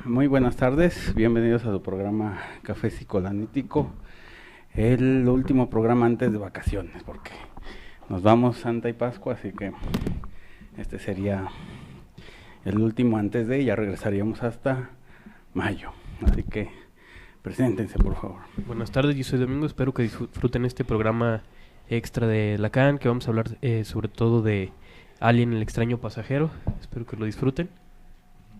Muy buenas tardes, bienvenidos a su programa Café Psicoanalítico, el último programa antes de vacaciones, porque nos vamos Santa y Pascua, así que este sería el último antes de, y ya regresaríamos hasta mayo, así que preséntense por favor. Buenas tardes, yo soy Domingo, espero que disfruten este programa extra de Lacan, que vamos a hablar sobre todo de Alien, el extraño pasajero, espero que lo disfruten.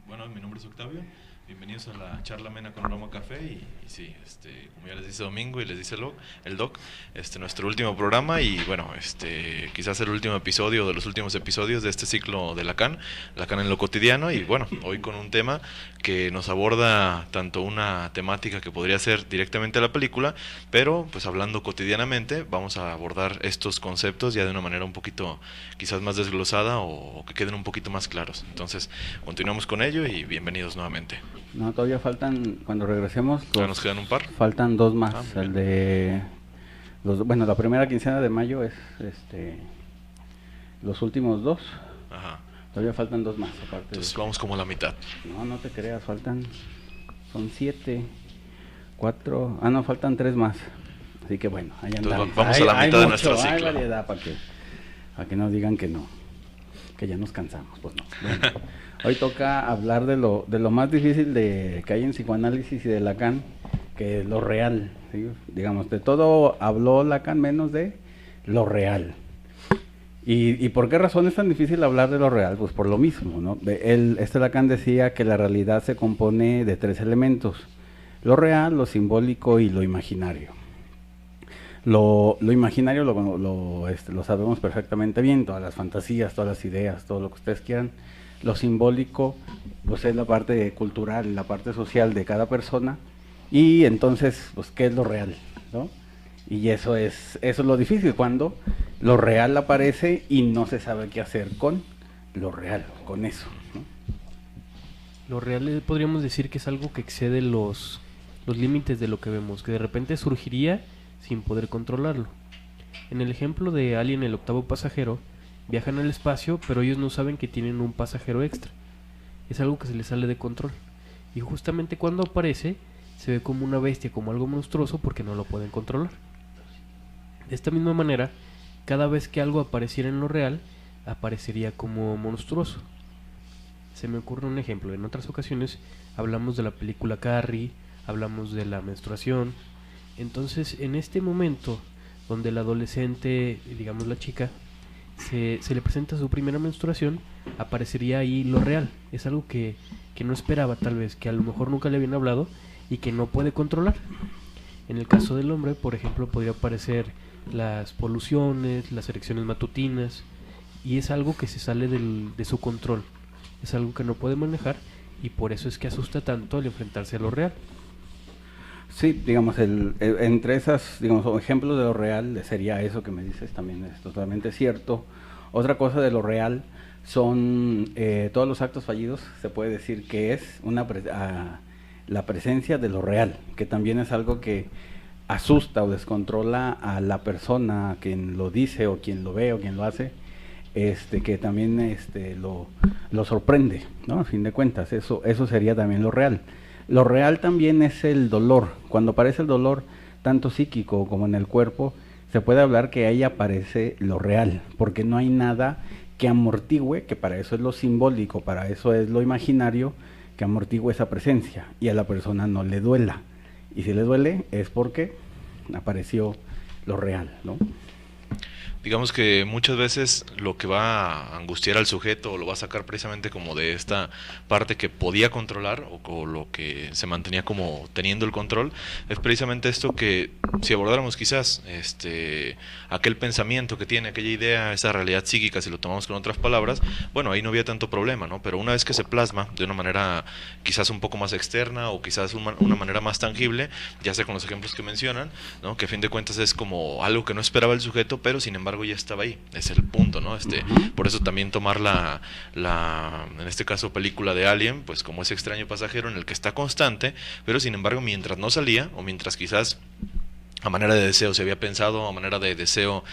Bueno, mi nombre es Octavio, bienvenidos a la charla amena con Aroma Café y sí, como ya les dice Domingo y les dice el Doc, nuestro último programa y bueno, quizás el último episodio de los últimos episodios de este ciclo de Lacan en lo cotidiano y bueno, hoy con un tema que nos aborda tanto una temática que podría ser directamente la película, pero pues hablando cotidianamente vamos a abordar estos conceptos ya de una manera un poquito quizás más desglosada o que queden un poquito más claros. Entonces, continuamos con ello y bienvenidos nuevamente. No, todavía faltan, cuando regresemos, nos quedan un par. Faltan dos más, el de la primera quincena de mayo es los últimos dos. Ajá. Todavía faltan dos más aparte. Entonces vamos como a la mitad. No te creas, son 7, 4, faltan 3 más. Así que bueno, ahí andamos. Vamos a la mitad de nuestro ciclo. Hay variedad para que no digan que no, que ya nos cansamos, pues no. Bueno, hoy toca hablar de lo más difícil que hay en psicoanálisis y de Lacan, que es lo real, ¿sí? Digamos, de todo habló Lacan menos de lo real. ¿Y por qué razón es tan difícil hablar de lo real? Pues por lo mismo, ¿no? Lacan decía que la realidad se compone de 3 elementos: lo real, lo simbólico y lo imaginario. Lo imaginario lo sabemos perfectamente bien, todas las fantasías, todas las ideas, todo lo que ustedes quieran. Lo simbólico pues es la parte cultural, la parte social de cada persona. Y entonces, pues, ¿qué es lo real? ¿No? Y eso es lo difícil, cuando lo real aparece y no se sabe qué hacer con lo real, con eso, ¿no? Lo real podríamos decir que es algo que excede los límites de lo que vemos, que de repente surgiría sin poder controlarlo. En el ejemplo de Alien, el octavo pasajero, viajan al espacio, pero ellos no saben que tienen un pasajero extra. Es algo que se les sale de control. Y justamente cuando aparece, se ve como una bestia, como algo monstruoso, porque no lo pueden controlar. De esta misma manera, cada vez que algo apareciera en lo real, aparecería como monstruoso. Se me ocurre un ejemplo. En otras ocasiones hablamos de la película Carrie, hablamos de la menstruación. Entonces, en este momento donde el adolescente, digamos la chica, se le presenta su primera menstruación, aparecería ahí lo real. Es algo que no esperaba, tal vez, que a lo mejor nunca le habían hablado y que no puede controlar. En el caso del hombre, por ejemplo, podría aparecer las poluciones, las erecciones matutinas, y es algo que se sale de su control. Es algo que no puede manejar y por eso es que asusta tanto al enfrentarse a lo real. Sí, digamos, entre esas, digamos, ejemplos de lo real sería eso que me dices, también es totalmente cierto. Otra cosa de lo real son todos los actos fallidos, se puede decir que es la presencia de lo real, que también es algo que asusta o descontrola a la persona, quien lo dice o quien lo ve o quien lo hace, que también lo sorprende, ¿no? A fin de cuentas, eso sería también lo real. Lo real también es el dolor. Cuando aparece el dolor, tanto psíquico como en el cuerpo, se puede hablar que ahí aparece lo real, porque no hay nada que amortigüe, que para eso es lo simbólico, para eso es lo imaginario, que amortigüe esa presencia y a la persona no le duela. Y si le duele es porque apareció lo real, ¿no? Digamos que muchas veces lo que va a angustiar al sujeto o lo va a sacar precisamente como de esta parte que podía controlar o lo que se mantenía como teniendo el control, es precisamente esto que si abordáramos quizás aquel pensamiento que tiene, aquella idea, esa realidad psíquica, si lo tomamos con otras palabras, bueno, ahí no había tanto problema, ¿no? Pero una vez que se plasma de una manera quizás un poco más externa o quizás una manera más tangible, ya sea con los ejemplos que mencionan, ¿no? Que a fin de cuentas es como algo que no esperaba el sujeto, pero sin embargo ya estaba ahí, es el punto, ¿no? Por eso también tomar en este caso película de Alien, pues como ese extraño pasajero en el que está constante, pero sin embargo mientras no salía, o mientras quizás a manera de deseo se había pensado, a manera de deseo,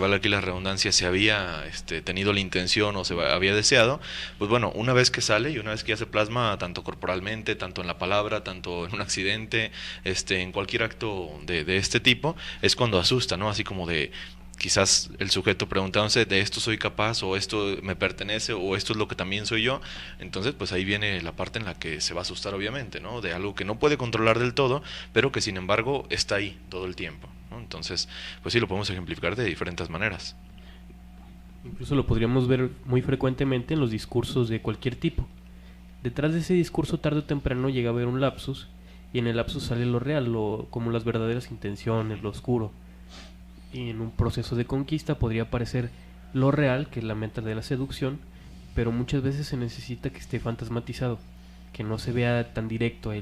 vale aquí la redundancia, se había tenido la intención o había deseado, pues bueno, una vez que sale y una vez que ya se plasma tanto corporalmente, tanto en la palabra, tanto en un accidente, en cualquier acto de este tipo, es cuando asusta, ¿no? Así como de quizás el sujeto preguntándose de esto soy capaz o esto me pertenece o esto es lo que también soy yo. Entonces pues ahí viene la parte en la que se va a asustar obviamente, ¿no? De algo que no puede controlar del todo, pero que sin embargo está ahí todo el tiempo, ¿no? Entonces pues sí, lo podemos ejemplificar de diferentes maneras. Incluso lo podríamos ver muy frecuentemente en los discursos de cualquier tipo. Detrás de ese discurso tarde o temprano llega a haber un lapsus, y en el lapsus sale lo real, como las verdaderas intenciones, lo oscuro. Y en un proceso de conquista podría aparecer lo real, que es la meta de la seducción, pero muchas veces se necesita que esté fantasmatizado, que no se vea tan directo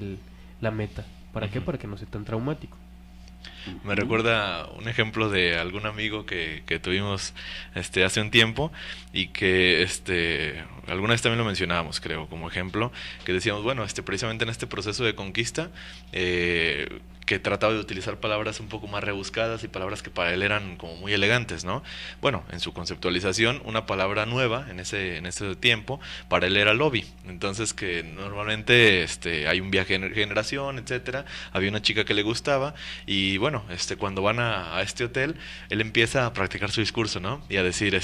la meta. ¿Para qué? Para que no sea tan traumático. Me recuerda un ejemplo de algún amigo que tuvimos hace un tiempo y que alguna vez también lo mencionábamos, creo, como ejemplo, que decíamos, bueno, precisamente en este proceso de conquista, que trataba de utilizar palabras un poco más rebuscadas y palabras que para él eran como muy elegantes, ¿no? Bueno, en su conceptualización, una palabra nueva en ese tiempo, para él era lobby. Entonces que normalmente hay un viaje en generación, etcétera, había una chica que le gustaba y bueno, cuando van a este hotel, él empieza a practicar su discurso, ¿no? Y a decir,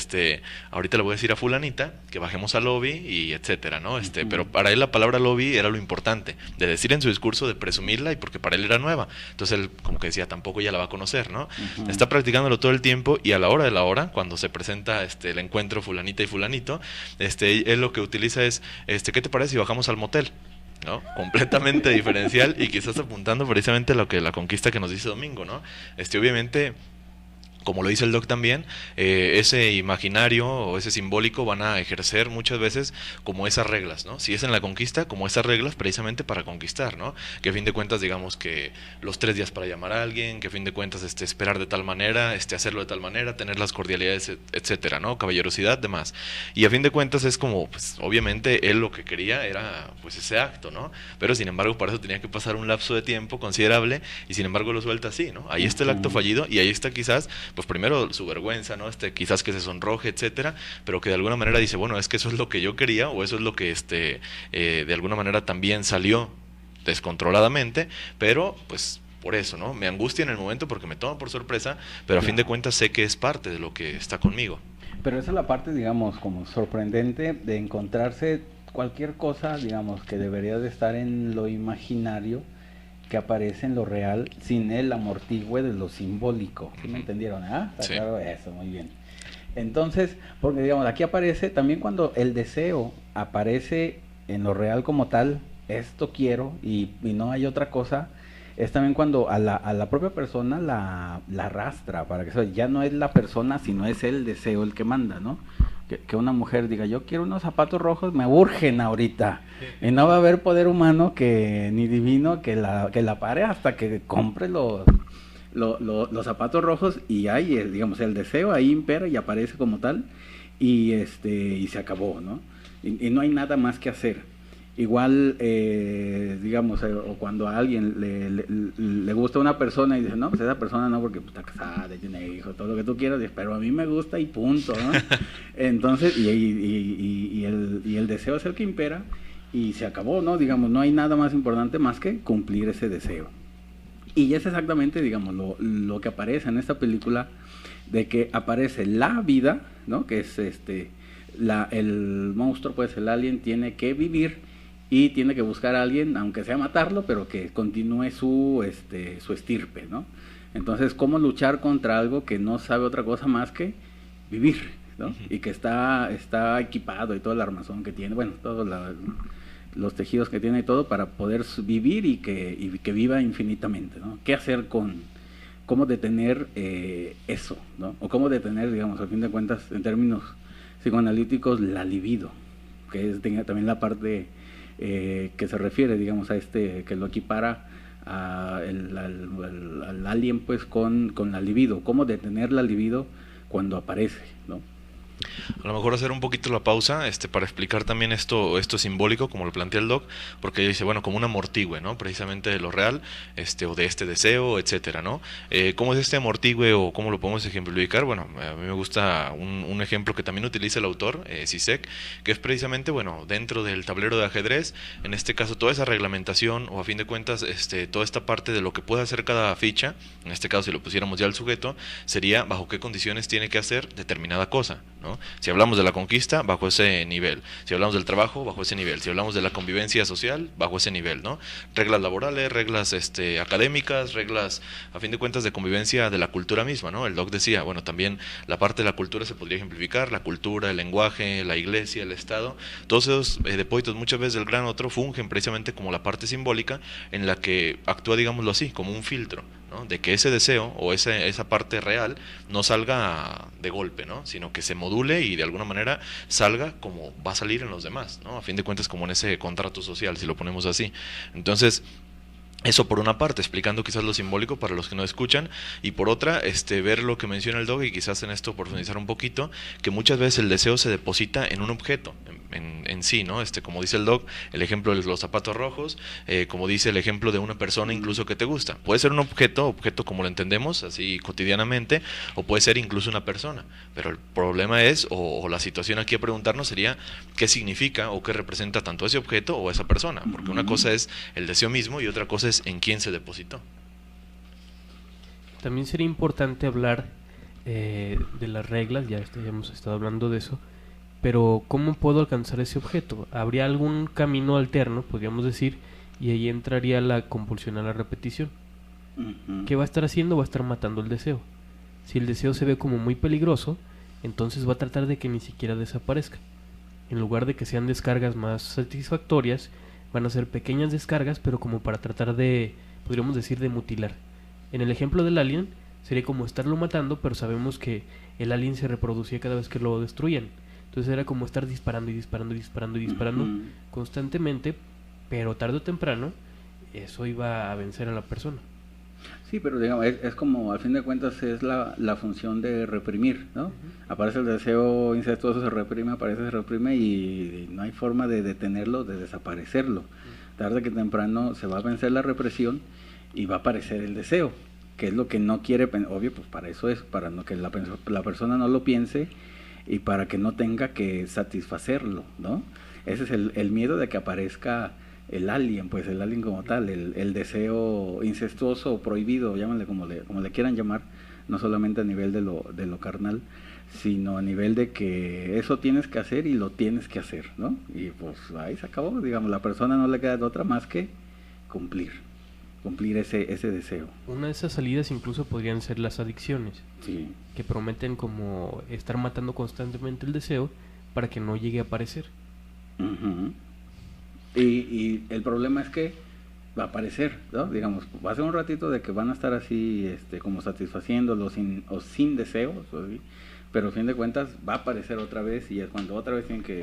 ahorita le voy a decir a fulanita que bajemos al lobby y etcétera, ¿no? Pero para él la palabra lobby era lo importante, de decir en su discurso, de presumirla y porque para él era nueva. Entonces él como que decía, tampoco ella la va a conocer, ¿no? Está practicándolo todo el tiempo y a la hora de la hora, cuando se presenta el encuentro fulanita y fulanito, él lo que utiliza es, ¿qué te parece si bajamos al motel? ¿No? Completamente diferencial y quizás apuntando precisamente a lo que la conquista que nos dice Domingo, ¿no? Obviamente, como lo dice el Doc también, ese imaginario o ese simbólico van a ejercer muchas veces como esas reglas, ¿no? Si es en la conquista, como esas reglas precisamente para conquistar, ¿no? Que a fin de cuentas, digamos que los 3 días para llamar a alguien, que a fin de cuentas esperar de tal manera, hacerlo de tal manera, tener las cordialidades, etcétera, ¿no? Caballerosidad, demás. Y a fin de cuentas es como, pues, obviamente él lo que quería era, pues, ese acto, ¿no? Pero sin embargo, para eso tenía que pasar un lapso de tiempo considerable y sin embargo lo suelta así, ¿no? Ahí está el acto fallido y ahí está quizás pues primero su vergüenza, ¿no? Quizás que se sonroje, etcétera, pero que de alguna manera dice, bueno, es que eso es lo que yo quería o eso es lo que de alguna manera también salió descontroladamente, pero pues por eso, ¿no? Me angustia en el momento porque me toma por sorpresa, pero a fin de cuentas sé que es parte de lo que está conmigo. Pero esa es la parte, digamos, como sorprendente de encontrarse cualquier cosa, digamos, que debería de estar en lo imaginario, que aparece en lo real sin el amortigüe de lo simbólico. ¿Sí me entendieron? ¿Ah? Está claro eso, muy bien. Entonces, porque digamos, aquí aparece también cuando el deseo aparece en lo real como tal, esto quiero y no hay otra cosa, es también cuando a la propia persona la arrastra para que eso ya no es la persona, sino es el deseo el que manda, ¿no? Que una mujer diga, yo quiero unos zapatos rojos, me urgen ahorita. Y no va a haber poder humano ni divino que la pare hasta que compre los zapatos rojos y ahí, digamos, el deseo ahí impera y aparece como tal y se acabó, ¿no? Y no hay nada más que hacer. Igual, digamos, o cuando a alguien le gusta una persona y dice, no, pues esa persona no, porque pues, está casada, tiene hijos, todo lo que tú quieras, pero a mí me gusta y punto, ¿no? Entonces, y el deseo es el que impera y se acabó, ¿no? Digamos, no hay nada más importante más que cumplir ese deseo. Y es exactamente, digamos, lo que aparece en esta película, de que aparece la vida, ¿no? Que es el monstruo, pues el alien tiene que vivir y tiene que buscar a alguien, aunque sea matarlo, pero que continúe su estirpe, ¿no? Entonces, ¿cómo luchar contra algo que no sabe otra cosa más que vivir, ¿no? Y que está equipado y todo el armazón que tiene, bueno, todos los tejidos que tiene y todo para poder vivir y que viva infinitamente, ¿no? ¿Qué hacer cómo detener eso, ¿no? O cómo detener, digamos, al fin de cuentas, en términos psicoanalíticos, la libido, que es también la parte que se refiere, digamos, a que lo equipara al alien, pues, con la libido. ¿Cómo detener la libido cuando aparece, ¿no? A lo mejor hacer un poquito la pausa, para explicar también esto simbólico, como lo plantea el doc, porque ella dice, bueno, como un amortigüe, ¿no? Precisamente de lo real, o de este deseo, etcétera, ¿no? ¿Cómo es este amortigüe o cómo lo podemos ejemplificar? Bueno, a mí me gusta un ejemplo que también utiliza el autor, Zizek, que es precisamente, bueno, dentro del tablero de ajedrez, en este caso toda esa reglamentación, o a fin de cuentas, toda esta parte de lo que puede hacer cada ficha, en este caso si lo pusiéramos ya al sujeto, sería bajo qué condiciones tiene que hacer determinada cosa, ¿no? Si hablamos de la conquista, bajo ese nivel. Si hablamos del trabajo, bajo ese nivel. Si hablamos de la convivencia social, bajo ese nivel, ¿no? Reglas laborales, reglas académicas, reglas, a fin de cuentas, de convivencia de la cultura misma, ¿no? El doc decía, bueno, también la parte de la cultura se podría ejemplificar, la cultura, el lenguaje, la iglesia, el Estado, todos esos depósitos muchas veces del gran otro fungen precisamente como la parte simbólica en la que actúa, digámoslo así, como un filtro, ¿no? De que ese deseo o esa parte real no salga de golpe, ¿no? Sino que se module y de alguna manera salga como va a salir en los demás, ¿no? A fin de cuentas como en ese contrato social, si lo ponemos así. Entonces, eso por una parte, explicando quizás lo simbólico para los que no escuchan, y por otra, ver lo que menciona el dog, y quizás en esto profundizar un poquito, que muchas veces el deseo se deposita en un objeto, en sí, ¿no? Como dice el dog, el ejemplo de los zapatos rojos, como dice el ejemplo de una persona incluso que te gusta. Puede ser un objeto como lo entendemos, así cotidianamente, o puede ser incluso una persona, pero el problema es, o la situación aquí a preguntarnos sería, ¿qué significa o qué representa tanto ese objeto o esa persona? Porque una cosa es el deseo mismo y otra cosa es en quién se depositó. También sería importante hablar de las reglas, ya hemos estado hablando de eso, pero ¿cómo puedo alcanzar ese objeto? ¿Habría algún camino alterno, podríamos decir, y ahí entraría la compulsión a la repetición? ¿Qué va a estar haciendo? Va a estar matando el deseo. Si el deseo se ve como muy peligroso, entonces va a tratar de que ni siquiera desaparezca. En lugar de que sean descargas más satisfactorias, van a ser pequeñas descargas, pero como para tratar de, podríamos decir, de mutilar. En el ejemplo del alien, sería como estarlo matando, pero sabemos que el alien se reproducía cada vez que lo destruían. Entonces era como estar disparando y disparando y disparando y disparando constantemente, pero tarde o temprano eso iba a vencer a la persona. Sí, pero digamos, es como, al fin de cuentas, es la función de reprimir, ¿no? Aparece el deseo incestuoso, se reprime, aparece, se reprime y no hay forma de detenerlo, de desaparecerlo. Tarde que temprano se va a vencer la represión y va a aparecer el deseo, que es lo que no quiere, obvio, pues para eso es, para no que la persona no lo piense y para que no tenga que satisfacerlo, ¿no? Ese es el miedo de que aparezca el alien, pues el alien como tal, el deseo incestuoso o prohibido, llámenle como le quieran llamar, no solamente a nivel de lo carnal, sino a nivel de que eso tienes que hacer y lo tienes que hacer, ¿no? Y pues ahí se acabó, digamos, la persona no le queda de otra más que cumplir ese deseo. Una de esas salidas incluso podrían ser las adicciones, sí, que prometen como estar matando constantemente el deseo para que no llegue a aparecer. Y el problema es que va a aparecer, ¿no? Digamos, va a ser un ratito de que van a estar así, como satisfaciéndolo sin deseos, ¿sí? Pero a fin de cuentas va a aparecer otra vez y es cuando otra vez tienen que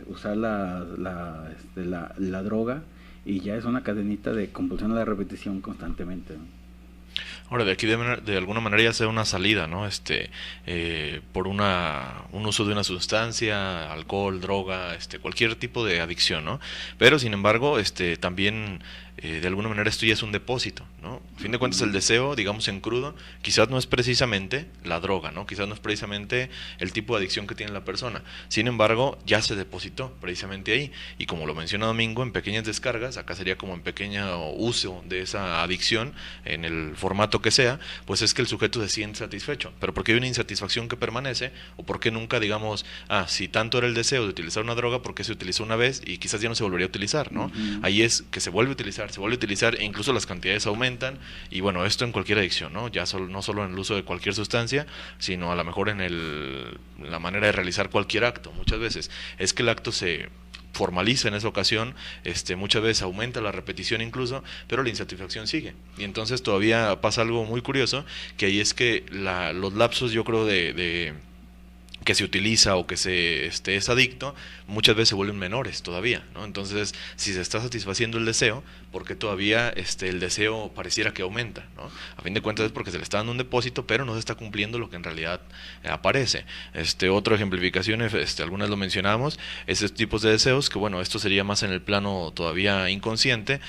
usar la droga y ya es una cadenita de compulsión a la repetición constantemente, ¿no? Ahora, de aquí de alguna manera ya sea una salida, ¿no? Por un uso de una sustancia, alcohol, droga, cualquier tipo de adicción, ¿no? Pero, sin embargo, también de alguna manera esto ya es un depósito, ¿no? A fin de cuentas el deseo, digamos en crudo, quizás no es precisamente la droga, ¿no? Quizás no es precisamente el tipo de adicción que tiene la persona. Sin embargo, ya se depositó precisamente ahí. Y como lo menciona Domingo, en pequeñas descargas, acá sería como en pequeño uso de esa adicción, en el formato que sea, pues es que el sujeto se siente satisfecho. Pero ¿por qué hay una insatisfacción que permanece? ¿O por qué nunca, digamos, si tanto era el deseo de utilizar una droga, ¿por qué se utilizó una vez y quizás ya no se volvería a utilizar, ¿no? Ahí es que se vuelve a utilizar e incluso las cantidades aumentan, y bueno, esto en cualquier adicción, ¿no? Ya no solo en el uso de cualquier sustancia, sino a lo mejor en la manera de realizar cualquier acto. Muchas veces es que el acto se formaliza en esa ocasión, muchas veces aumenta la repetición incluso, pero la insatisfacción sigue, y entonces todavía pasa algo muy curioso, que ahí es que los lapsos, yo creo, que que se utiliza o que se es adicto, muchas veces se vuelven menores todavía, ¿no? Entonces, si se está satisfaciendo el deseo, ¿por qué todavía el deseo pareciera que aumenta, ¿no? A fin de cuentas es porque se le está dando un depósito, pero no se está cumpliendo lo que en realidad aparece. Otra ejemplificación, algunas lo mencionamos, esos tipos de deseos, que bueno, esto sería más en el plano todavía inconsciente,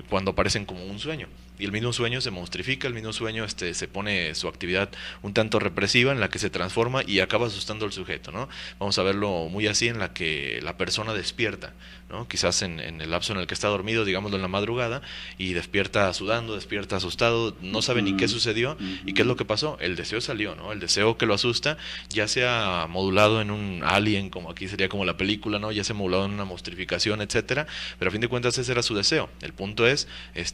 cuando aparecen como un sueño. Y el mismo sueño se monstrifica, el mismo sueño se pone su actividad un tanto represiva, en la que se transforma y acaba asustando al sujeto, ¿no? Vamos a verlo muy así, en la que la persona despierta, ¿no? Quizás en el lapso en el que está dormido, digámoslo en la madrugada, y despierta sudando, despierta asustado, no sabe ni qué sucedió y qué es lo que pasó. El deseo salió, ¿no? El deseo que lo asusta, ya sea modulado en un alien, como aquí sería como la película, ¿no? Ya sea modulado en una mostrificación, etcétera, pero a fin de cuentas ese era su deseo. El punto es,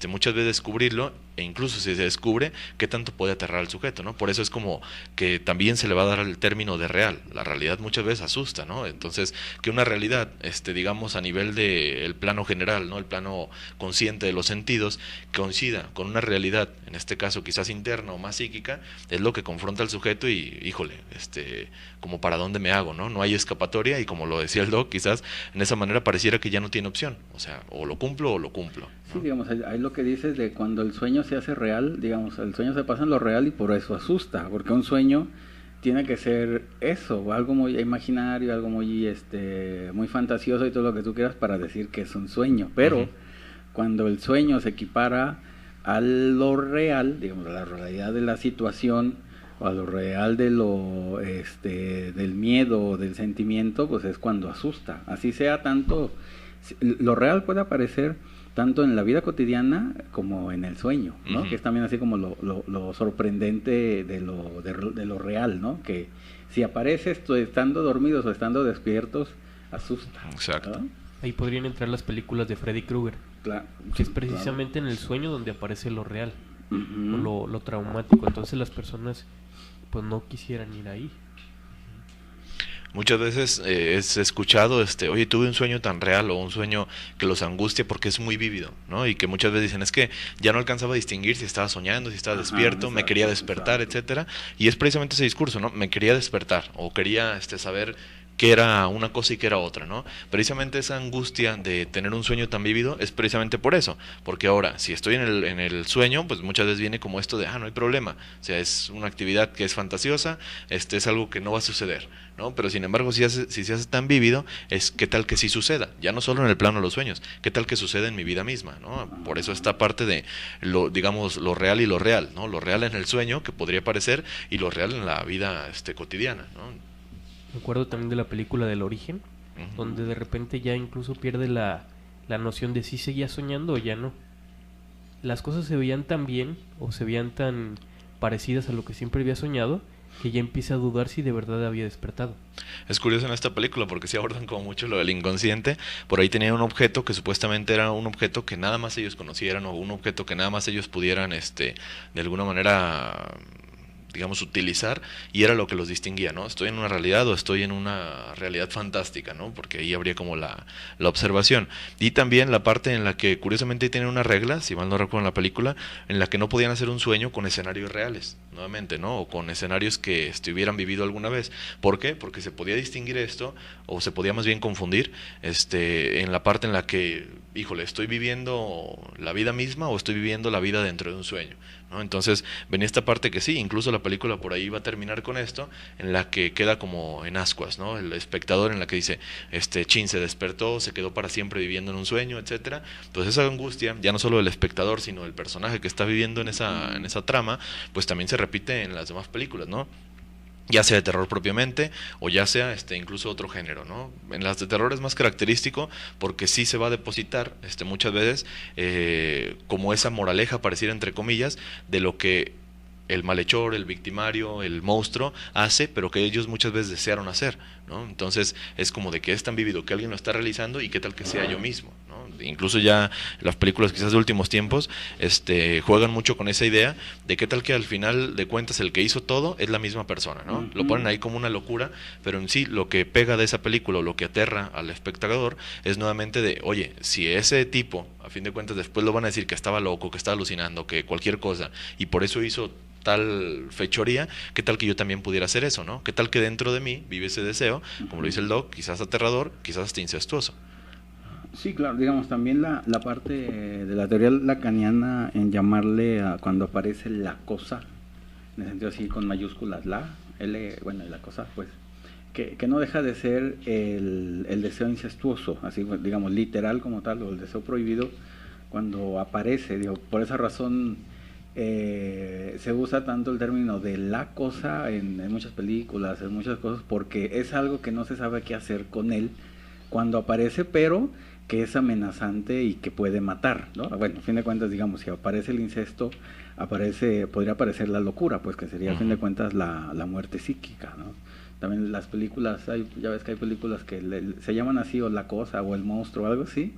muchas veces descubrirlo, e incluso si se descubre, qué tanto puede aterrar al sujeto, ¿no? Por eso es como que también se le va a dar el término de real. La realidad muchas veces asusta, ¿no? Entonces, que una realidad, digamos a nivel del plano general, ¿no? El plano consciente de los sentidos, coincida con una realidad, en este caso quizás interna o más psíquica, es lo que confronta al sujeto y, híjole, como para dónde me hago, ¿no? No hay escapatoria, y como lo decía el doc, quizás en esa manera pareciera que ya no tiene opción, o sea, o lo cumplo o lo cumplo, ¿no? Sí, digamos, ahí lo que dices de cuando el sueño se hace real, digamos, el sueño se pasa en lo real y por eso asusta, porque un sueño tiene que ser eso, algo muy imaginario, algo muy muy fantasioso y todo lo que tú quieras para decir que es un sueño, pero cuando el sueño se equipara a lo real, digamos, a la realidad de la situación o a lo real de lo del miedo o del sentimiento, pues es cuando asusta. Así sea tanto, lo real puede aparecer tanto en la vida cotidiana como en el sueño, ¿no? Que es también así como lo sorprendente de lo real, ¿no? Que si aparece estando dormidos o estando despiertos, asusta. Exacto. ¿no? Ahí podrían entrar las películas de Freddy Krueger, Claro, que es precisamente en el sueño donde aparece lo real, uh-huh. o lo traumático. Entonces las personas pues no quisieran ir ahí. Muchas veces es escuchado, oye, tuve un sueño tan real, o un sueño que los angustia porque es muy vívido, ¿no? Y que muchas veces dicen, es que ya no alcanzaba a distinguir si estaba soñando, si estaba despierto, me quería despertar, etcétera. Y es precisamente ese discurso, ¿no? Me quería despertar, o quería saber que era una cosa y que era otra, ¿no? Precisamente esa angustia de tener un sueño tan vívido es precisamente por eso, porque ahora, si estoy en el sueño, pues muchas veces viene como esto de, no hay problema, o sea, es una actividad que es fantasiosa, es algo que no va a suceder, ¿no? Pero sin embargo, si se hace tan vívido, es qué tal que sí suceda, ya no solo en el plano de los sueños, qué tal que suceda en mi vida misma, ¿no? Por eso esta parte de, digamos, lo real y lo real, ¿no? Lo real en el sueño, que podría parecer, y lo real en la vida cotidiana, ¿no? Me acuerdo también de la película del Origen, donde de repente ya incluso pierde la noción de si seguía soñando o ya no. Las cosas se veían tan bien o se veían tan parecidas a lo que siempre había soñado que ya empieza a dudar si de verdad había despertado. Es curioso en esta película porque sí abordan como mucho lo del inconsciente. Por ahí tenían un objeto que supuestamente era un objeto que nada más ellos conocieran, o un objeto que nada más ellos pudieran de alguna manera, digamos, utilizar, y era lo que los distinguía, ¿no? Estoy en una realidad o estoy en una realidad fantástica, ¿no? Porque ahí habría como la observación. Y también la parte en la que curiosamente tienen una regla, si mal no recuerdo en la película, en la que no podían hacer un sueño con escenarios reales, nuevamente, ¿no? O con escenarios que hubieran vivido alguna vez. ¿Por qué? Porque se podía distinguir esto, o se podía más bien confundir, en la parte en la que, híjole, estoy viviendo la vida misma o estoy viviendo la vida dentro de un sueño, ¿no? Entonces venía esta parte que sí, incluso la película por ahí va a terminar con esto, en la que queda como en ascuas, ¿no? El espectador, en la que dice, chin, se despertó, se quedó para siempre viviendo en un sueño, etcétera. Entonces esa angustia, ya no solo del espectador, sino del personaje que está viviendo en esa trama, pues también se repite en las demás películas, ¿no? Ya sea de terror propiamente, o ya sea incluso otro género, ¿no? En las de terror es más característico porque sí se va a depositar muchas veces como esa moraleja, pareciera entre comillas, de lo que el malhechor, el victimario, el monstruo hace, pero que ellos muchas veces desearon hacer, ¿no? Entonces es como de que es tan vívido que alguien lo está realizando, y qué tal que sea yo mismo, ¿no? Incluso ya las películas quizás de últimos tiempos juegan mucho con esa idea de qué tal que al final de cuentas el que hizo todo es la misma persona, ¿no? Lo ponen ahí como una locura, pero en sí lo que pega de esa película, o lo que aterra al espectador, es nuevamente de, oye, si ese tipo, a fin de cuentas después lo van a decir que estaba loco, que estaba alucinando, que cualquier cosa, y por eso hizo tal fechoría, ¿qué tal que yo también pudiera hacer eso, ¿no? ¿Qué tal que dentro de mí vive ese deseo, como lo dice el Doc, quizás aterrador, quizás hasta incestuoso? Sí, claro, digamos, también la parte de la teoría lacaniana en llamarle a cuando aparece la cosa, en el sentido así con mayúsculas, la, L, bueno, y la cosa, pues, que no deja de ser el deseo incestuoso, así, digamos, literal como tal, o el deseo prohibido, cuando aparece, digo, por esa razón se usa tanto el término de la cosa en muchas películas, en muchas cosas, porque es algo que no se sabe qué hacer con él cuando aparece, pero que es amenazante y que puede matar, ¿no? Bueno, a fin de cuentas, digamos, si aparece el incesto, podría aparecer la locura, pues que sería a fin de cuentas la muerte psíquica, ¿no? También las películas, ya ves que hay películas que se llaman así, o la cosa, o el monstruo, o algo así,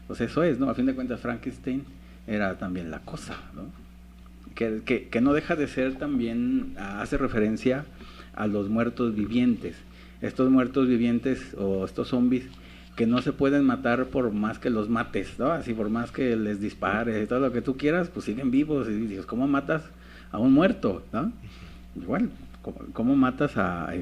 pues eso es, ¿no? A fin de cuentas Frankenstein era también la cosa, ¿no? Que no deja de ser también, hace referencia a los muertos vivientes, estos muertos vivientes o estos zombies que no se pueden matar por más que los mates, ¿no? Así por más que les dispares y todo lo que tú quieras, pues siguen vivos. Y dices, ¿cómo matas a un muerto, no? Igual, ¿cómo matas a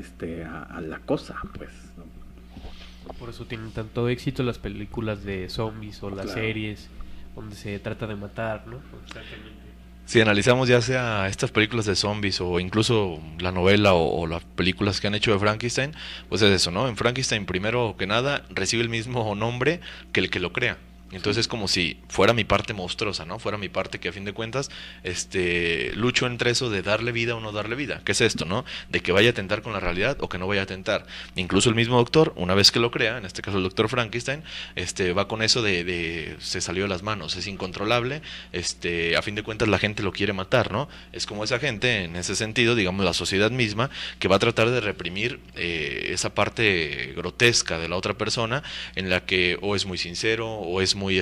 la cosa, pues, ¿no? Por eso tienen tanto éxito las películas de zombies o las Claro. series donde se trata de matar, ¿no? Constantemente. Si analizamos ya sea estas películas de zombies o incluso la novela o las películas que han hecho de Frankenstein, pues es eso, ¿no? En Frankenstein, primero que nada, recibe el mismo nombre que el que lo crea. Entonces es como si fuera mi parte monstruosa, ¿no? Fuera mi parte que a fin de cuentas lucho entre eso de darle vida o no darle vida. ¿Qué es esto, no? De que vaya a tentar con la realidad o que no vaya a tentar. Incluso el mismo doctor, una vez que lo crea, en este caso el doctor Frankenstein, va con eso de se salió de las manos, es incontrolable, a fin de cuentas la gente lo quiere matar, ¿no? Es como esa gente, en ese sentido, digamos la sociedad misma, que va a tratar de reprimir esa parte grotesca de la otra persona, en la que o es muy sincero, o es muy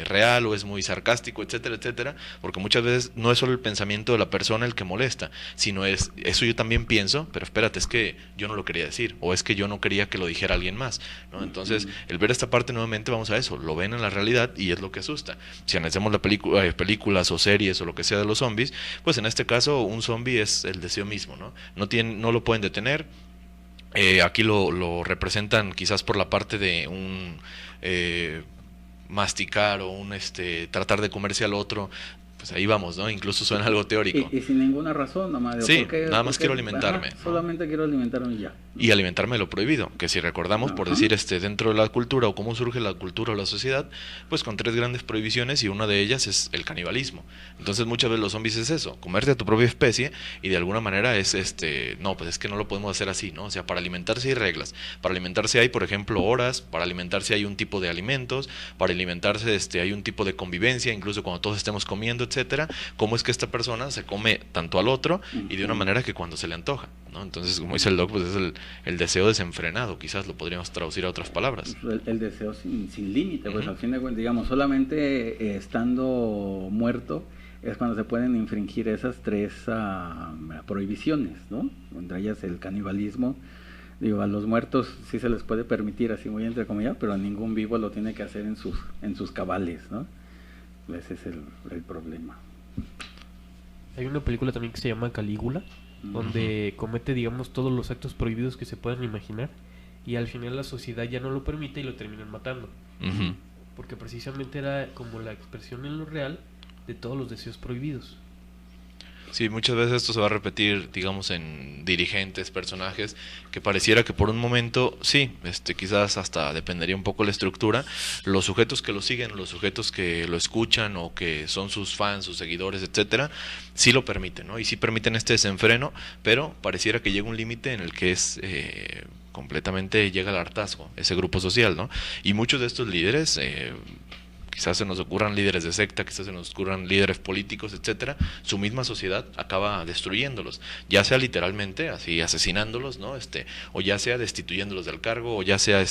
real, o es muy sarcástico, etcétera, etcétera, porque muchas veces no es solo el pensamiento de la persona el que molesta, sino es, eso yo también pienso, pero espérate, es que yo no lo quería decir, o es que yo no quería que lo dijera alguien más, ¿no? Entonces, el ver esta parte nuevamente, vamos a eso, lo ven en la realidad y es lo que asusta. Si analizamos la películas o series o lo que sea de los zombies, pues en este caso un zombie es el deseo mismo, ¿no? No lo pueden detener. Aquí lo representan quizás por la parte de un masticar o un tratar de comerse al otro, pues ahí vamos, ¿no? Incluso suena algo teórico. Y sin ninguna razón, nomás. Sí, nada más quiero alimentarme, Ajá, ¿no? solamente quiero alimentarme y ya. Y alimentarme de lo prohibido, que si recordamos, por decir, dentro de la cultura o cómo surge la cultura o la sociedad, pues con 3 grandes prohibiciones y una de ellas es el canibalismo. Entonces muchas veces los zombies es eso, comerte a tu propia especie y de alguna manera es, no, pues es que no lo podemos hacer así, ¿no? O sea, para alimentarse hay reglas, para alimentarse hay, por ejemplo, horas, para alimentarse hay un tipo de alimentos, para alimentarse hay un tipo de convivencia, incluso cuando todos estemos comiendo, etcétera, cómo es que esta persona se come tanto al otro y de una manera que cuando se le antoja, ¿no? Entonces, como dice el Doc, pues es el deseo desenfrenado, quizás lo podríamos traducir a otras palabras. El deseo sin límite, pues al fin de cuentas, digamos, solamente estando muerto es cuando se pueden infringir esas 3 prohibiciones, ¿no? Entre ellas el canibalismo. Digo, a los muertos sí se les puede permitir, así muy entre comillas, pero a ningún vivo lo tiene que hacer en sus cabales, ¿no? Ese es el problema. Hay una película también que se llama Calígula, donde comete, digamos, todos los actos prohibidos que se puedan imaginar, y al final la sociedad ya no lo permite y lo terminan matando. Porque precisamente era como la expresión en lo real de todos los deseos prohibidos. Sí, muchas veces esto se va a repetir, digamos, en dirigentes, personajes, que pareciera que por un momento, sí, quizás hasta dependería un poco la estructura, los sujetos que lo siguen, los sujetos que lo escuchan o que son sus fans, sus seguidores, etcétera, sí lo permiten, ¿no? Y sí permiten este desenfreno, pero pareciera que llega un límite en el que es completamente llega al hartazgo, ese grupo social, ¿no? Y muchos de estos líderes quizás se nos ocurran líderes de secta, quizás se nos ocurran líderes políticos, etcétera, su misma sociedad acaba destruyéndolos, ya sea literalmente, así asesinándolos, ¿no? O ya sea destituyéndolos del cargo, o ya sea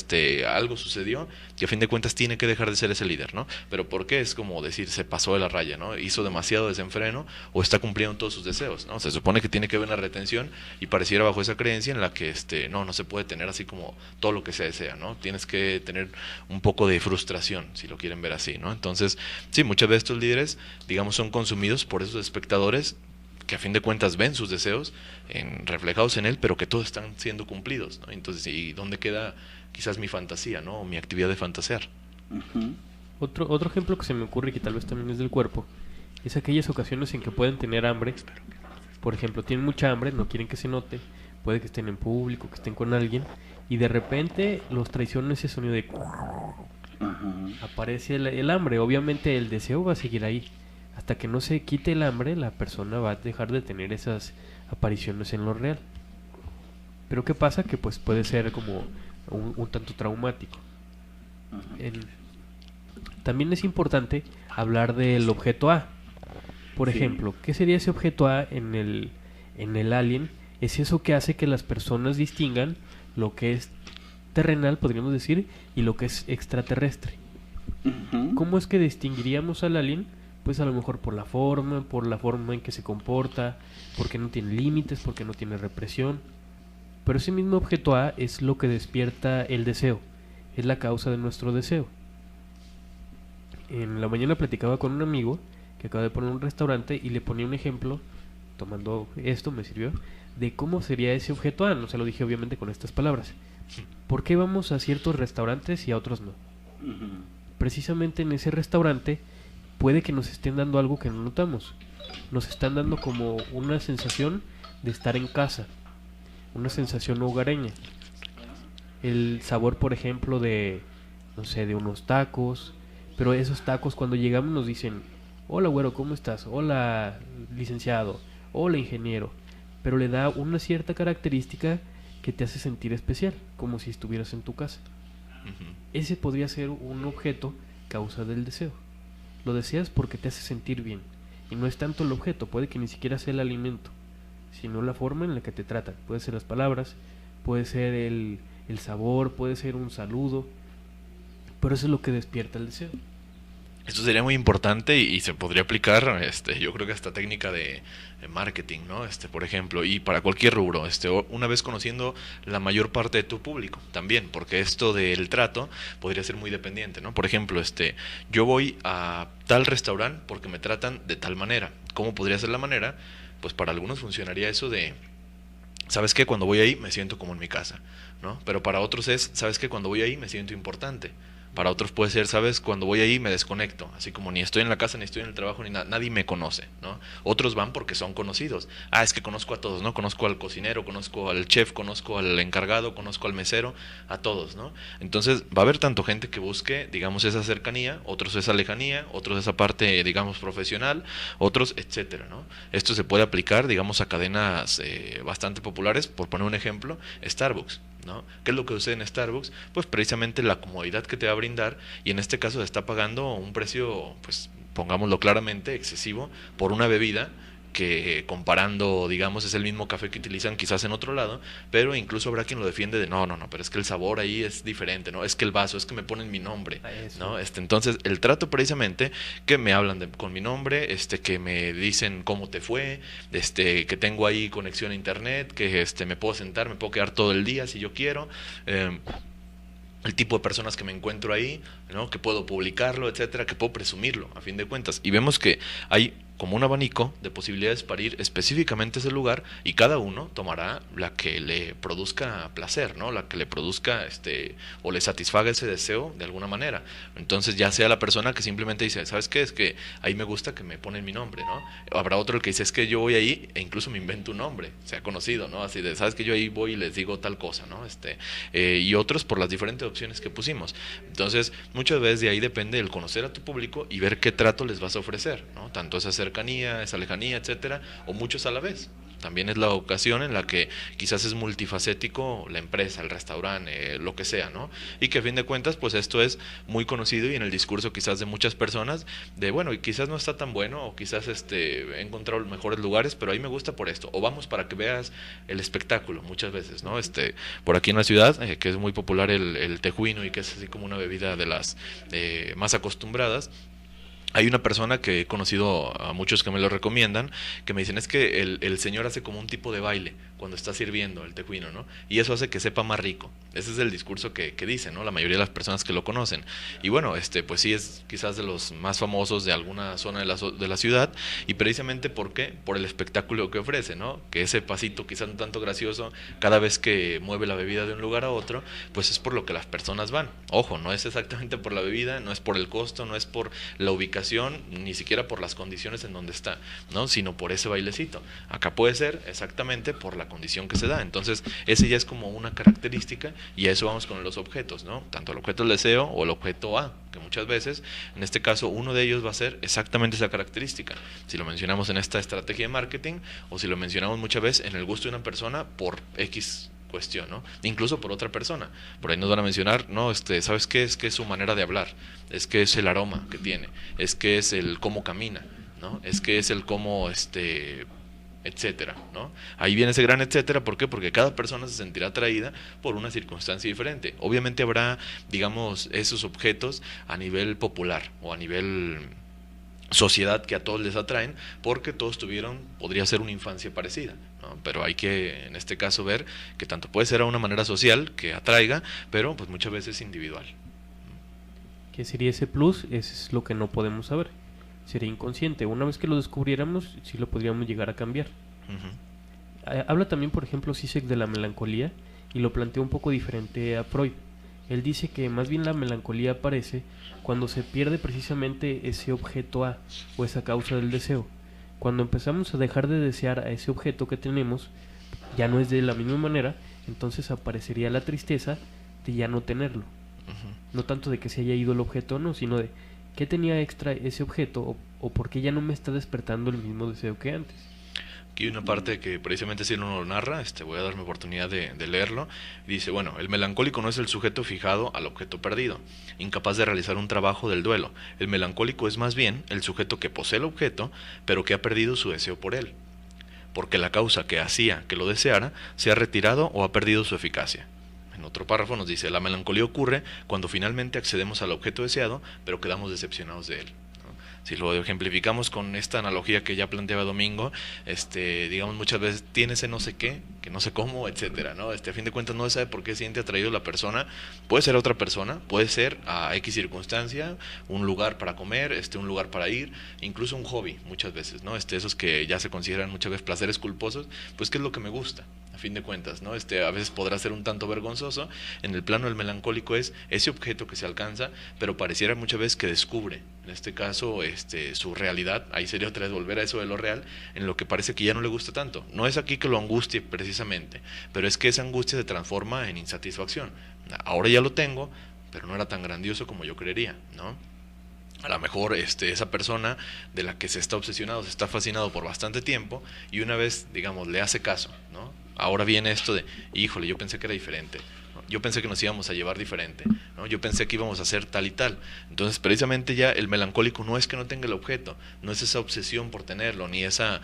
algo sucedió, que a fin de cuentas tiene que dejar de ser ese líder, ¿no? Pero ¿por qué? Es como decir, se pasó de la raya, ¿no? Hizo demasiado desenfreno, o está cumpliendo todos sus deseos, ¿no? Se supone que tiene que haber una retención, y pareciera bajo esa creencia en la que no se puede tener así como todo lo que se desea, ¿no? Tienes que tener un poco de frustración, si lo quieren ver así, ¿no? Entonces, sí, muchas veces estos líderes, digamos, son consumidos por esos espectadores que a fin de cuentas ven sus deseos reflejados en él, pero que todos están siendo cumplidos, ¿no? Entonces, ¿y dónde queda quizás mi fantasía, ¿no? O mi actividad de fantasear? Ujú. Otro ejemplo que se me ocurre, que tal vez también es del cuerpo, es aquellas ocasiones en que pueden tener hambre. Por ejemplo, tienen mucha hambre, no quieren que se note, puede que estén en público, que estén con alguien, y de repente los traiciona ese sonido de... Ajá. Aparece el hambre. Obviamente el deseo va a seguir ahí. Hasta que no se quite el hambre, la persona va a dejar de tener esas apariciones en lo real. Pero ¿qué pasa? Que pues puede ser como un tanto traumático. Ajá. También es importante hablar del objeto A. Por Sí. ejemplo, ¿qué sería ese objeto A en el alien? Es eso que hace que las personas distingan lo que es terrenal, podríamos decir, y lo que es extraterrestre. Ujú. ¿Cómo es que distinguiríamos al alien? Pues a lo mejor por la forma en que se comporta, porque no tiene límites, porque no tiene represión. Pero ese mismo objeto A es lo que despierta el deseo, es la causa de nuestro deseo. En la mañana platicaba con un amigo que acaba de poner un restaurante y le ponía un ejemplo, tomando esto me sirvió, de cómo sería ese objeto A. No se lo dije obviamente con estas palabras. ¿Por qué vamos a ciertos restaurantes y a otros no? Ujú. Precisamente en ese restaurante puede que nos estén dando algo que no notamos. Nos están dando como una sensación de estar en casa, una sensación hogareña. El sabor, por ejemplo, de, no sé, de unos tacos, pero esos tacos cuando llegamos nos dicen, hola güero, ¿cómo estás? Hola licenciado, hola ingeniero, pero le da una cierta característica que te hace sentir especial, como si estuvieras en tu casa. Ujú. Ese podría ser un objeto causa del deseo. Lo deseas porque te hace sentir bien. Y no es tanto el objeto, puede que ni siquiera sea el alimento, sino la forma en la que te tratan. Puede ser las palabras, puede ser el sabor, puede ser un saludo. Pero eso es lo que despierta el deseo. Esto sería muy importante y se podría aplicar, yo creo que hasta técnica de marketing, ¿no? Por ejemplo, y para cualquier rubro, una vez conociendo la mayor parte de tu público también, porque esto del trato podría ser muy dependiente, ¿no? Por ejemplo, yo voy a tal restaurante porque me tratan de tal manera. ¿Cómo podría ser la manera? Pues para algunos funcionaría eso de, ¿sabes qué? Cuando voy ahí me siento como en mi casa, ¿no? Pero para otros es, ¿sabes qué? Cuando voy ahí me siento importante. Para otros puede ser, ¿sabes? Cuando voy ahí me desconecto, así como ni estoy en la casa, ni estoy en el trabajo, ni nadie me conoce, ¿no? Otros van porque son conocidos. Ah, es que conozco a todos, ¿no? Conozco al cocinero, conozco al chef, conozco al encargado, conozco al mesero, a todos, ¿no? Entonces va a haber tanto gente que busque, digamos, esa cercanía, otros esa lejanía, otros esa parte, digamos, profesional, otros, etcétera, ¿no? Esto se puede aplicar, digamos, a cadenas bastante populares, por poner un ejemplo, Starbucks, ¿no? ¿Qué es lo que sucede en Starbucks? Pues precisamente la comodidad que te va a brindar, y en este caso se está pagando un precio, pues pongámoslo claramente, excesivo por una bebida que comparando, digamos, es el mismo café que utilizan quizás en otro lado, pero incluso habrá quien lo defiende de no, pero es que el sabor ahí es diferente, ¿no? Es que el vaso, es que me ponen mi nombre, ¿no? Entonces, el trato precisamente que me hablan con mi nombre, que me dicen cómo te fue, que tengo ahí conexión a internet, que me puedo sentar, me puedo quedar todo el día si yo quiero, el tipo de personas que me encuentro ahí, ¿no? Que puedo publicarlo, etcétera, que puedo presumirlo, a fin de cuentas. Y vemos que hay como un abanico de posibilidades para ir específicamente a ese lugar, y cada uno tomará la que le produzca placer, ¿no? La que le produzca o le satisfaga ese deseo de alguna manera. Entonces, ya sea la persona que simplemente dice, ¿sabes qué? Es que ahí me gusta que me ponen mi nombre, ¿no? Habrá otro el que dice, es que yo voy ahí e incluso me invento un nombre, sea conocido, ¿no? Así de, ¿sabes que yo ahí voy y les digo tal cosa, ¿no? Y otros por las diferentes opciones que pusimos. Entonces, muchas veces de ahí depende el conocer a tu público y ver qué trato les vas a ofrecer, ¿no? Tanto esa cercanía, esa lejanía, etcétera, o muchos a la vez. También es la ocasión en la que quizás es multifacético la empresa, el restaurante, lo que sea, ¿no? Y que a fin de cuentas, pues esto es muy conocido y en el discurso quizás de muchas personas, de bueno, y quizás no está tan bueno, o quizás he encontrado los mejores lugares, pero ahí me gusta por esto, o vamos para que veas el espectáculo, muchas veces, ¿no? Por aquí en la ciudad, que es muy popular el tejuino y que es así como una bebida de las más acostumbradas. Hay una persona que he conocido a muchos que me lo recomiendan, que me dicen es que el señor hace como un tipo de baile, cuando está sirviendo el tejuino, ¿no? Y eso hace que sepa más rico. Ese es el discurso que dicen, ¿no? La mayoría de las personas que lo conocen. Y bueno, pues sí es quizás de los más famosos de alguna zona de la ciudad, y precisamente ¿por qué? Por el espectáculo que ofrece, ¿no? Que ese pasito quizás un tanto gracioso cada vez que mueve la bebida de un lugar a otro, pues es por lo que las personas van. Ojo, no es exactamente por la bebida, no es por el costo, no es por la ubicación, ni siquiera por las condiciones en donde está, ¿no? Sino por ese bailecito. Acá puede ser exactamente por la condición que se da. Entonces, ese ya es como una característica, y a eso vamos con los objetos, ¿no? Tanto el objeto del deseo o el objeto A, que muchas veces, en este caso, uno de ellos va a ser exactamente esa característica. Si lo mencionamos en esta estrategia de marketing, o si lo mencionamos muchas veces en el gusto de una persona por X cuestión, ¿no? Incluso por otra persona. Por ahí nos van a mencionar, no, ¿sabes qué? Es que es su manera de hablar, es que es el aroma que tiene, es que es el cómo camina, ¿no? Es que es el cómo, etcétera, ¿no? Ahí viene ese gran etcétera, ¿por qué? Porque cada persona se sentirá atraída por una circunstancia diferente. Obviamente habrá, digamos, esos objetos a nivel popular o a nivel sociedad que a todos les atraen, porque todos tuvieron, podría ser una infancia parecida, ¿no? Pero hay que, en este caso, ver que tanto puede ser a una manera social que atraiga, pero pues muchas veces individual. ¿Qué sería ese plus? Es lo que no podemos saber. Sería inconsciente. Una vez que lo descubriéramos, sí lo podríamos llegar a cambiar. Habla también, por ejemplo, Zizek de la melancolía, y lo plantea un poco diferente a Freud. Él dice que más bien la melancolía aparece cuando se pierde precisamente ese objeto A, o esa causa del deseo. Cuando empezamos a dejar de desear a ese objeto que tenemos, ya no es de la misma manera, entonces aparecería la tristeza de ya no tenerlo. No tanto de que se haya ido el objeto o no, sino de qué tenía extra ese objeto, o por qué ya no me está despertando el mismo deseo que antes. Aquí hay una parte que precisamente si uno lo narra, voy a darme oportunidad de leerlo. Dice, bueno, el melancólico no es el sujeto fijado al objeto perdido, incapaz de realizar un trabajo del duelo. El melancólico es más bien el sujeto que posee el objeto, pero que ha perdido su deseo por él, porque la causa que hacía que lo deseara se ha retirado o ha perdido su eficacia. En otro párrafo nos dice, la melancolía ocurre cuando finalmente accedemos al objeto deseado, pero quedamos decepcionados de él. Si lo ejemplificamos con esta analogía que ya planteaba Domingo, digamos muchas veces tiene ese no sé qué, que no sé cómo, etcétera, ¿no? A fin de cuentas no sabe por qué siente atraído la persona, puede ser a otra persona, puede ser a X circunstancia, un lugar para comer, un lugar para ir, incluso un hobby muchas veces, ¿no? Esos que ya se consideran muchas veces placeres culposos, pues qué es lo que me gusta. A fin de cuentas, ¿no? A veces podrá ser un tanto vergonzoso. En el plano del melancólico es ese objeto que se alcanza, pero pareciera muchas veces que descubre, en este caso, su realidad. Ahí sería otra vez volver a eso de lo real, en lo que parece que ya no le gusta tanto. No es aquí que lo angustie precisamente, pero es que esa angustia se transforma en insatisfacción. Ahora ya lo tengo, pero no era tan grandioso como yo creería, ¿no? A lo mejor esa persona de la que se está obsesionado, se está fascinado por bastante tiempo, y una vez, digamos, le hace caso, ¿no? Ahora viene esto de, híjole, yo pensé que era diferente, ¿no? Yo pensé que nos íbamos a llevar diferente, ¿no? Yo pensé que íbamos a hacer tal y tal. Entonces, precisamente ya el melancólico no es que no tenga el objeto, no es esa obsesión por tenerlo, ni esa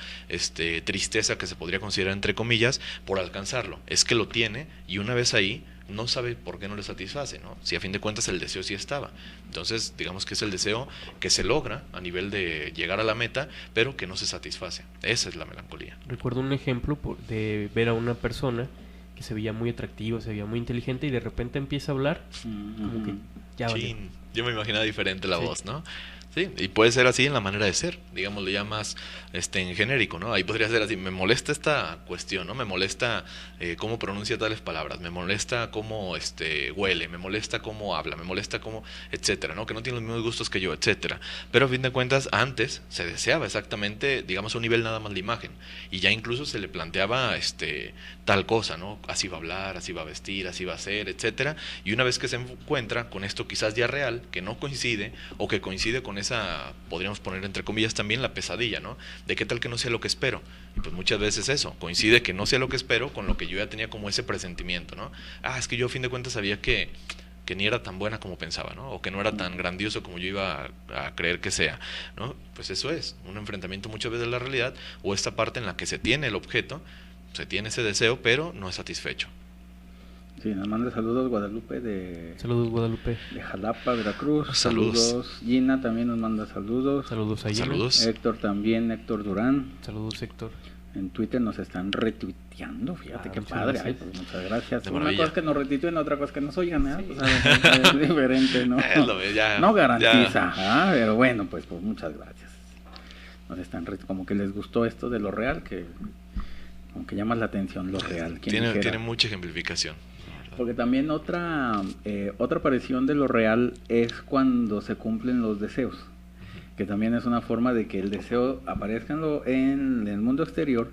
tristeza que se podría considerar entre comillas por alcanzarlo, es que lo tiene, y una vez ahí no sabe por qué no le satisface, ¿no? Si a fin de cuentas el deseo sí estaba. Entonces, digamos que es el deseo que se logra a nivel de llegar a la meta, pero que no se satisface. Esa es la melancolía. Recuerdo un ejemplo de ver a una persona que se veía muy atractiva, se veía muy inteligente, y de repente empieza a hablar, como que ya vale. Yo me imaginaba diferente la voz, ¿no? Sí, y puede ser así en la manera de ser, digámoslo ya más en genérico, ¿no? Ahí podría ser así, me molesta esta cuestión, ¿no? Me molesta cómo pronuncia tales palabras, me molesta cómo huele, me molesta cómo habla, me molesta cómo, etcétera, ¿no? Que no tiene los mismos gustos que yo, etcétera. Pero a fin de cuentas, antes se deseaba exactamente, digamos, a un nivel nada más la imagen, y ya incluso se le planteaba tal cosa, ¿no? Así va a hablar, así va a vestir, así va a ser, etcétera. Y una vez que se encuentra con esto quizás ya real, que no coincide, o que coincide con esa, podríamos poner entre comillas también, la pesadilla, ¿no? De qué tal que no sea lo que espero. Y pues muchas veces eso, coincide que no sea lo que espero con lo que yo ya tenía como ese presentimiento, ¿no? Es que yo a fin de cuentas sabía que ni era tan buena como pensaba, ¿no? O que no era tan grandioso como yo iba a creer que sea, ¿no? Pues eso es, un enfrentamiento muchas veces de la realidad, o esta parte en la que se tiene el objeto, se tiene ese deseo, pero no es satisfecho. Sí, nos manda saludos Guadalupe Saludos Guadalupe. de Jalapa, Veracruz. Saludos. Gina también nos manda saludos. Saludos a Gina. Saludos. Héctor también, Héctor Durán. Saludos Héctor. En Twitter nos están retuiteando, fíjate qué muchas padre. gracias. Ay, pues muchas gracias. De Una maravilla. cosa es que nos retuituen, otra cosa es que nos oigan, ¿eh? Pues, a ver, es diferente, ¿no? Ya, No garantiza, ya. pero bueno, pues muchas gracias. Nos están como que les gustó esto de lo real, que como que llama la atención lo real. ¿Quién dijera? Tiene mucha ejemplificación. Porque también otra aparición de lo real es cuando se cumplen los deseos, que también es una forma de que el deseo aparezca en el mundo exterior,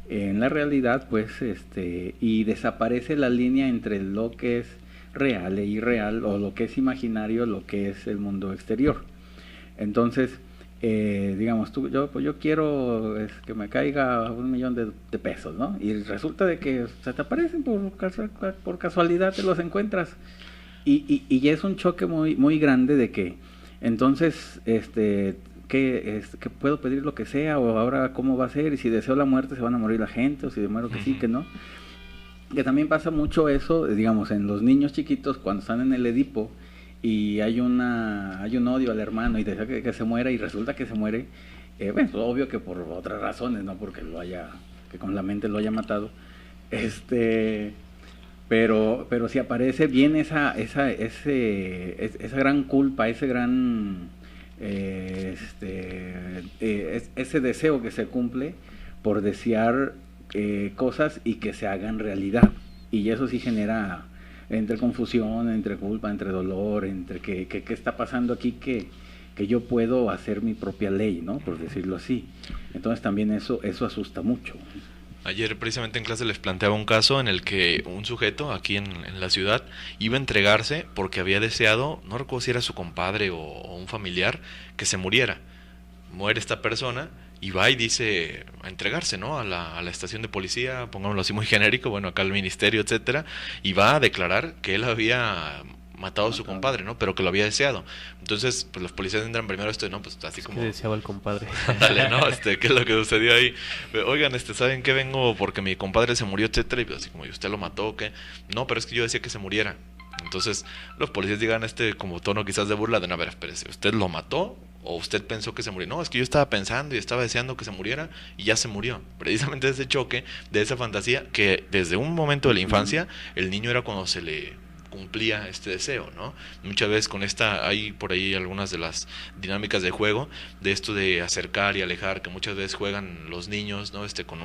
en la realidad, pues, y desaparece la línea entre lo que es real e irreal, o lo que es imaginario, lo que es el mundo exterior. Entonces, digamos, yo quiero que me caiga 1 millón de pesos, ¿no? Y resulta de que se te aparecen por casualidad, te los encuentras. Y ya es un choque muy, muy grande de que, entonces, que puedo pedir lo que sea, o ahora cómo va a ser, y si deseo la muerte se van a morir la gente, o si muero que sí, que no. Que también pasa mucho eso, digamos, en los niños chiquitos cuando están en el Edipo y hay un odio al hermano y desea que se muera, y resulta que se muere, bueno, obvio que por otras razones, no porque que con la mente lo haya matado, pero si aparece bien esa gran culpa, ese gran ese deseo que se cumple por desear cosas y que se hagan realidad, y eso sí genera entre confusión, entre culpa, entre dolor, entre qué está pasando aquí, que yo puedo hacer mi propia ley, ¿no? Por decirlo así. Entonces también eso asusta mucho. Ayer precisamente en clase les planteaba un caso en el que un sujeto aquí en la ciudad iba a entregarse porque había deseado, no recuerdo si era su compadre o un familiar, que se muriera. Muere esta persona y va y dice a entregarse, ¿no? A la estación de policía, pongámoslo así muy genérico, bueno, acá al ministerio, etcétera, y va a declarar que él había matado a su compadre, ¿no? Pero que lo había deseado. Entonces, pues los policías entran primero ¿no? Pues así como... Que deseaba el compadre. Dale, ¿no? ¿Qué es lo que sucedió ahí? Oigan, ¿saben qué? Vengo porque mi compadre se murió, etcétera, y así como, ¿y usted lo mató o qué? No, pero es que yo decía que se muriera. Entonces, los policías llegan como tono quizás de burla de, no, a ver, espérese, ¿usted lo mató o usted pensó que se murió? No, es que yo estaba pensando y estaba deseando que se muriera y ya se murió. Precisamente ese choque, de esa fantasía, que desde un momento de la infancia, el niño era cuando se le cumplía este deseo, ¿no? Muchas veces hay por ahí algunas de las dinámicas de juego, de esto de acercar y alejar, que muchas veces juegan los niños, ¿no? Con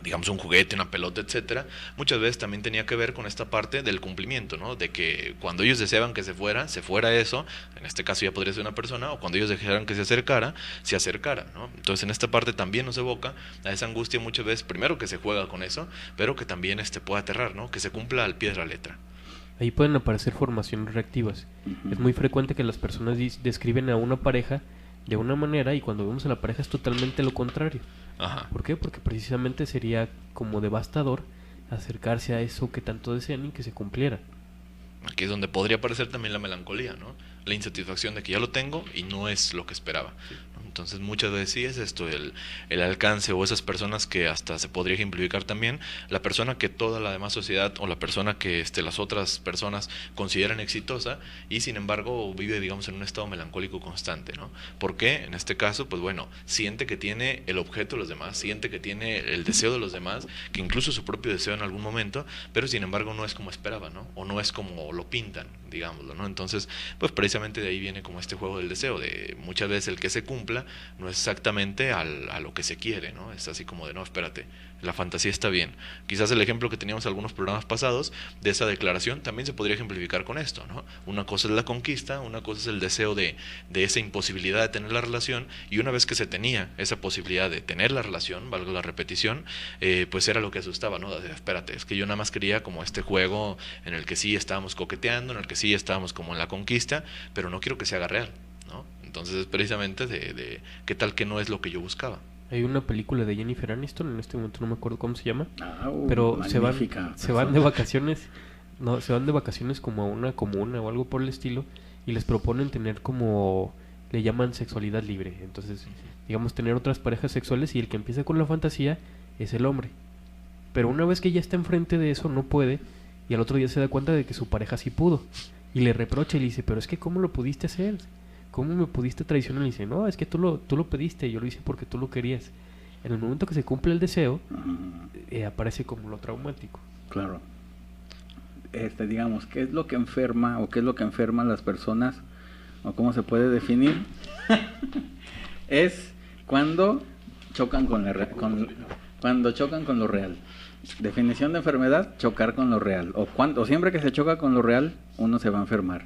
digamos un juguete, una pelota, etcétera. Muchas veces también tenía que ver con esta parte del cumplimiento, ¿no? De que cuando ellos deseaban que se fuera eso, en este caso ya podría ser una persona, o cuando ellos desearan que se acercara, ¿no? Entonces en esta parte también nos evoca a esa angustia muchas veces, primero que se juega con eso, pero que también puede aterrar, ¿no? Que se cumpla al pie de la letra. Ahí pueden aparecer formaciones reactivas. Es muy frecuente que las personas describen a una pareja de una manera y cuando vemos a la pareja es totalmente lo contrario. Ajá. ¿Por qué? Porque precisamente sería como devastador acercarse a eso que tanto desean y que se cumpliera. Aquí es donde podría aparecer también la melancolía, ¿no? La insatisfacción de que ya lo tengo y no es lo que esperaba. Sí. Entonces muchas veces sí es esto, el alcance, o esas personas que hasta se podría ejemplificar también, la persona que toda la demás sociedad o la persona que las otras personas consideran exitosa y sin embargo vive, digamos, en un estado melancólico constante, ¿no? ¿Por qué? En este caso, pues bueno, siente que tiene el objeto de los demás, siente que tiene el deseo de los demás, que incluso su propio deseo en algún momento, pero sin embargo no es como esperaba, ¿no? O no es como lo pintan, digámoslo, ¿no? Entonces, pues precisamente de ahí viene como este juego del deseo, de muchas veces el que se cumpla no es exactamente a lo que se quiere, ¿no? Es así como de, no, espérate, la fantasía está bien. Quizás el ejemplo que teníamos en algunos programas pasados de esa declaración también se podría ejemplificar con esto, ¿no? Una cosa es la conquista, una cosa es el deseo de esa imposibilidad de tener la relación, y una vez que se tenía esa posibilidad de tener la relación, valga la repetición, pues era lo que asustaba, ¿no? De, espérate, es que yo nada más quería como este juego en el que sí estábamos coqueteando, en el que sí estábamos como en la conquista, pero no quiero que se haga real, ¿no? Entonces es precisamente de qué tal que no es lo que yo buscaba. Hay una película de Jennifer Aniston, en este momento no me acuerdo cómo se llama, pero se van de vacaciones, no, se van de vacaciones como a una comuna o algo por el estilo, y les proponen tener como, le llaman sexualidad libre. Entonces, digamos, tener otras parejas sexuales, y el que empieza con la fantasía es el hombre. Pero una vez que ya está enfrente de eso, no puede, y al otro día se da cuenta de que su pareja sí pudo, y le reprocha y le dice, pero es que ¿cómo lo pudiste hacer? ¿Cómo me pudiste traicionar? Y dice, no, es que tú lo pediste, yo lo hice porque tú lo querías. En el momento que se cumple el deseo, Ajá. aparece como lo traumático. Claro. Digamos, ¿qué es lo que enferma o qué es lo que enferma a las personas o cómo se puede definir? Es cuando chocan cuando chocan con lo real. Definición de enfermedad: chocar con lo real. O siempre que se choca con lo real, uno se va a enfermar.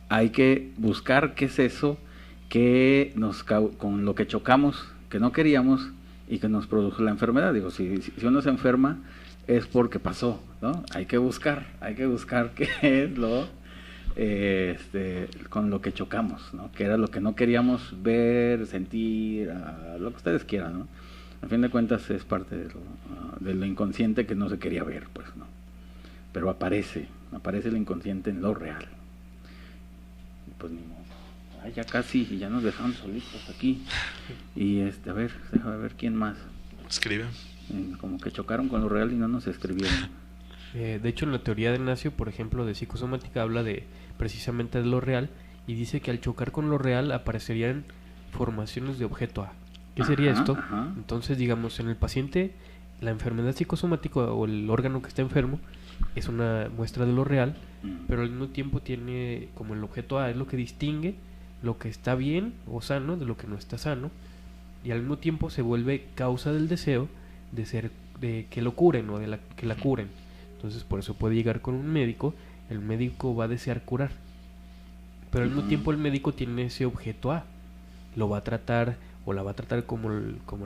Hay que buscar qué es eso que con lo que chocamos, que no queríamos y que nos produjo la enfermedad. Digo, si uno se enferma es porque pasó, ¿no? Hay que buscar qué es lo con lo que chocamos, ¿no? Que era lo que no queríamos ver, sentir, lo que ustedes quieran, ¿no? A fin de cuentas es parte de lo inconsciente que no se quería ver, pues, ¿no? Pero aparece el inconsciente en lo real. Pues ni modo. Ay, ya casi, y ya nos dejaron solitos aquí. Y a ver, déjame ver quién más. Escribe. Como que chocaron con lo real y no nos escribieron. De hecho, en la teoría de Ignacio, por ejemplo, de psicosomática, habla de precisamente de lo real y dice que al chocar con lo real aparecerían formaciones de objeto A. ¿Qué sería esto? Ajá. Entonces, digamos, en el paciente, la enfermedad psicosomática o el órgano que está enfermo es una muestra de lo real, pero al mismo tiempo tiene como el objeto A, es lo que distingue lo que está bien o sano de lo que no está sano, y al mismo tiempo se vuelve causa del deseo de que lo curen o que la curen. Entonces por eso puede llegar con un médico, el médico va a desear curar, pero al mismo tiempo el médico tiene ese objeto A, lo va a tratar o la va a tratar como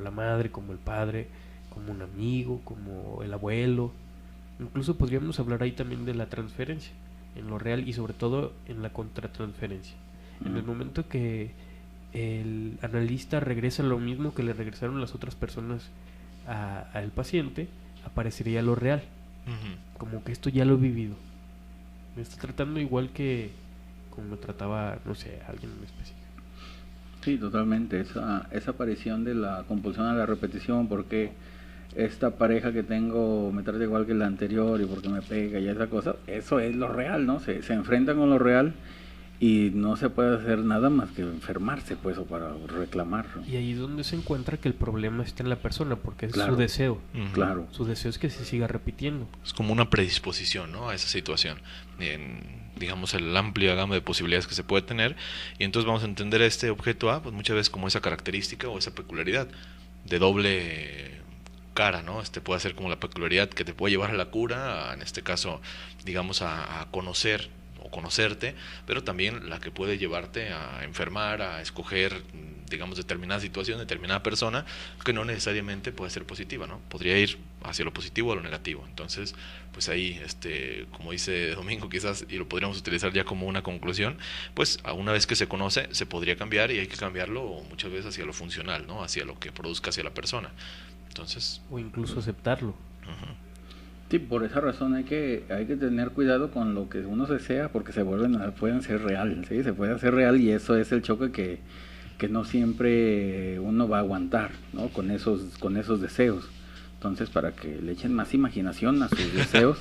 la madre, como el padre, como un amigo, como el abuelo. Incluso podríamos hablar ahí también de la transferencia en lo real y sobre todo en la contratransferencia. En el momento que el analista regresa lo mismo que le regresaron las otras personas al paciente, aparecería lo real. Como que esto ya lo he vivido. Me está tratando igual que como me trataba, no sé, alguien en específico. Sí, totalmente. Esa aparición de la compulsión a la repetición, porque esta pareja que tengo me trata igual que la anterior y porque me pega y esa cosa, eso es lo real, ¿no? Se enfrentan con lo real y no se puede hacer nada más que enfermarse, pues, o para reclamar, ¿no? Y ahí es donde se encuentra que el problema está en la persona, porque es Claro. su deseo. Claro. Su deseo es que se siga repitiendo. Es como una predisposición, ¿no?, a esa situación, digamos, el amplia gama de posibilidades que se puede tener, y entonces vamos a entender este objeto A, pues muchas veces como esa característica o esa peculiaridad de doble cara, ¿no? Puede ser como la peculiaridad que te puede llevar a la cura, en este caso, digamos, a conocer o conocerte, pero también la que puede llevarte a enfermar, a escoger, digamos, determinada situación, determinada persona, que no necesariamente puede ser positiva, ¿no? Podría ir hacia lo positivo o lo negativo. Entonces, pues ahí, como dice Domingo, quizás, y lo podríamos utilizar ya como una conclusión, pues a una vez que se conoce, se podría cambiar y hay que cambiarlo muchas veces hacia lo funcional, ¿no? Hacia lo que produzca hacia la persona. Entonces... O incluso aceptarlo. Sí, por esa razón hay que tener cuidado con lo que uno desea, porque pueden ser real, ¿sí? Se puede hacer real y eso es el choque que no siempre uno va a aguantar, ¿no? Con esos deseos. Entonces, para que le echen más imaginación a sus deseos.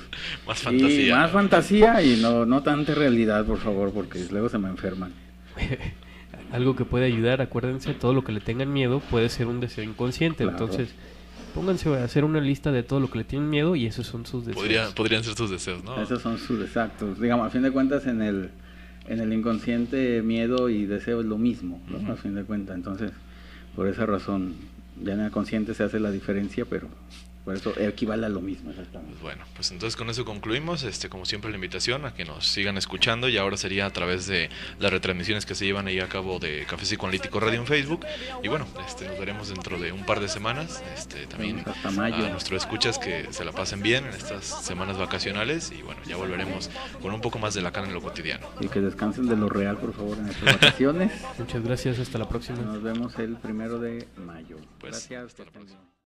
Más fantasía. Y más fantasía y no tanta realidad, por favor, porque luego se me enferman. Algo que puede ayudar, acuérdense, todo lo que le tengan miedo puede ser un deseo inconsciente. Claro. Entonces, pónganse a hacer una lista de todo lo que le tienen miedo y esos son sus deseos. Podrían ser sus deseos, ¿no? Esos son sus exactos. Digamos, a fin de cuentas, en el inconsciente, miedo y deseo es lo mismo, ¿no? A fin de cuentas. Entonces, por esa razón, ya en el consciente se hace la diferencia, pero por eso equivale a lo mismo, exactamente. Pues bueno, pues entonces con eso concluimos, como siempre la invitación a que nos sigan escuchando, y ahora sería a través de las retransmisiones que se llevan ahí a cabo de Café Psicoanalítico Radio en Facebook, y bueno, nos veremos dentro de un par de semanas, también hasta mayo. A nuestros escuchas que se la pasen bien en estas semanas vacacionales, y bueno, ya volveremos con un poco más de Lacan en lo cotidiano. Y que descansen de lo real, por favor, en estas vacaciones. Muchas gracias, hasta la próxima. Nos vemos el 1 de mayo. Pues, gracias. hasta la próxima.